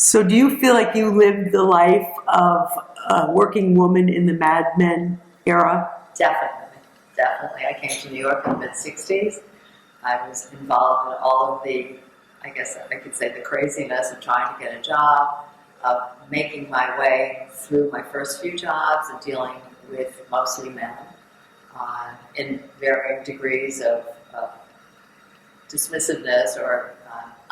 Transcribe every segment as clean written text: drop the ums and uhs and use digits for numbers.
So do you feel like you lived the life of a working woman in the Mad Men era? Definitely, definitely. I came to New York in the mid-60s. I was involved in all of the, I guess I could say, the craziness of trying to get a job, of making my way through my first few jobs and dealing with mostly men in varying degrees of dismissiveness or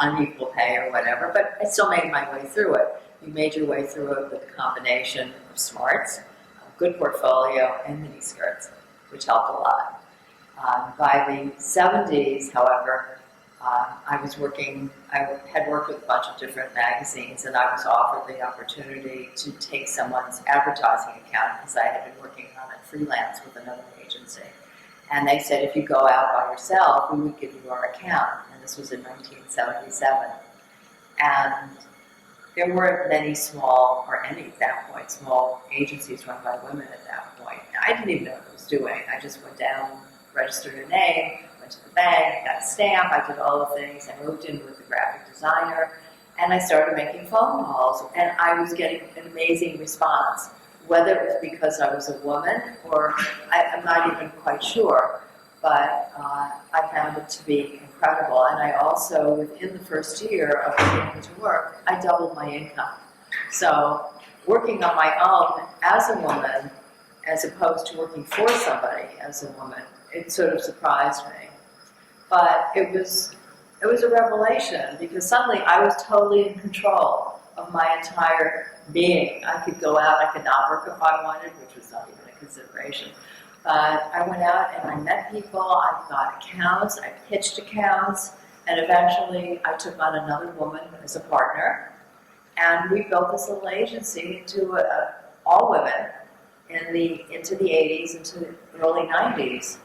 unequal pay or whatever, but I still made my way through it. You made your way through it with a combination of smarts, a good portfolio, and miniskirts, which helped a lot. By the 70s, however, I had worked with a bunch of different magazines, and I was offered the opportunity to take someone's advertising account because I had been working on it freelance with another agency. And they said, if you go out by yourself, we would give you our account. And this was in 1977. And there weren't many small, or any at that point, small agencies run by women at that point. I didn't even know what I was doing. I just went down, registered a name, went to the bank, got a stamp, I did all the things. I moved in with the graphic designer, and I started making phone calls. And I was getting an amazing response. Whether it was because I was a woman, or I'm not even quite sure, but I found it to be incredible. And I also, within the first year of beginning to work, I doubled my income. So working on my own as a woman, as opposed to working for somebody as a woman, it sort of surprised me. But it was a revelation, because suddenly I was totally in control of my entire being. I could go out, I could not work if I wanted, which was not even a consideration. But I went out and I met people, I got accounts, I pitched accounts, and eventually I took on another woman as a partner, and we built this little agency into all women into the 80s, into the early 90s,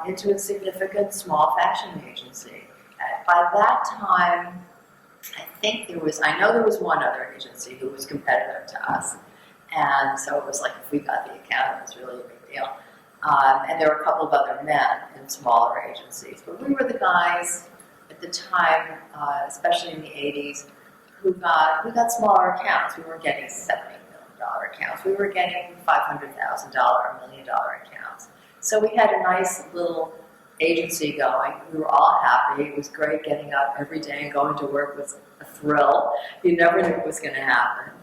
into a significant small fashion agency. By that time, I know there was one other agency who was competitive to us. And so it was like, if we got the account, it was really a big deal. And there were a couple of other men in smaller agencies. But we were the guys at the time, especially in the 80s, we got smaller accounts. We weren't getting $70 million accounts. We were getting $500,000, $1 million accounts. So we had a nice little agency going. We were all happy. It was great getting up every day and going to work was a thrill. You never knew what was going to happen.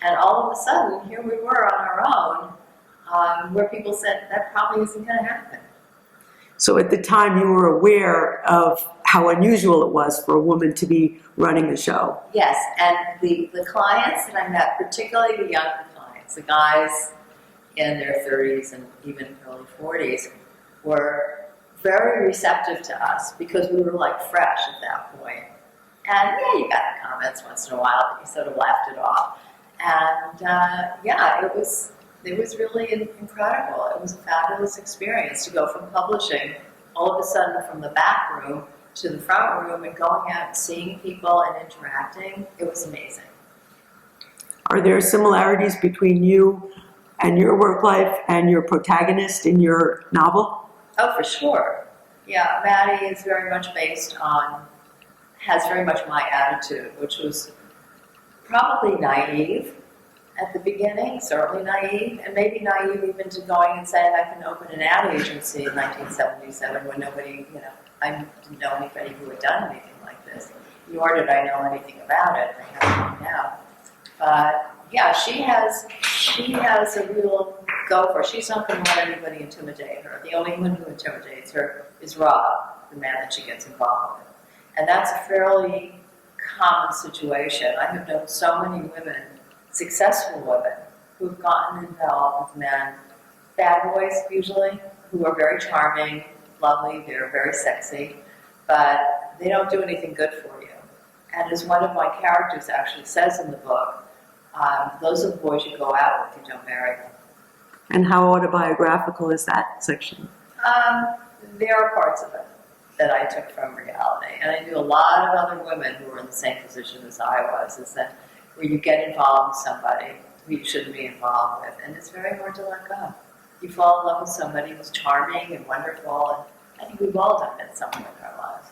And all of a sudden, here we were on our own, where people said, that probably isn't going to happen. So at the time, you were aware of how unusual it was for a woman to be running the show. Yes, and the clients that I met, particularly the younger clients, the guys in their 30s and even early 40s, were very receptive to us because we were like fresh at that point. And yeah, you got the comments once in a while, but you sort of laughed it off. And yeah, it was really incredible. It was a fabulous experience to go from publishing all of a sudden from the back room to the front room and going out and seeing people and interacting. It was amazing. Are there similarities between you and your work life and your protagonist in your novel? Oh, for sure. Yeah, Maddie is very much has very much my attitude, which was probably naive at the beginning, certainly naive, and maybe naive even to going and saying I can open an ad agency in 1977 when nobody, I didn't know anybody who had done anything like this, nor did I know anything about it. I have to find out. But yeah, she has a real go for it. She's not going to let anybody intimidate her. The only one who intimidates her is Rob, the man that she gets involved with. And that's a fairly common situation. I have known so many women, successful women, who've gotten involved with men, bad boys usually, who are very charming, lovely, they're very sexy, but they don't do anything good for you. And as one of my characters actually says in the book, those are the boys you go out with, you don't marry them. And how autobiographical is that section? There are parts of it that I took from reality. And I knew a lot of other women who were in the same position as I was, is that where you get involved with somebody who you shouldn't be involved with, and it's very hard to let go. You fall in love with somebody who's charming and wonderful, and I think we've all done it at some point in our lives.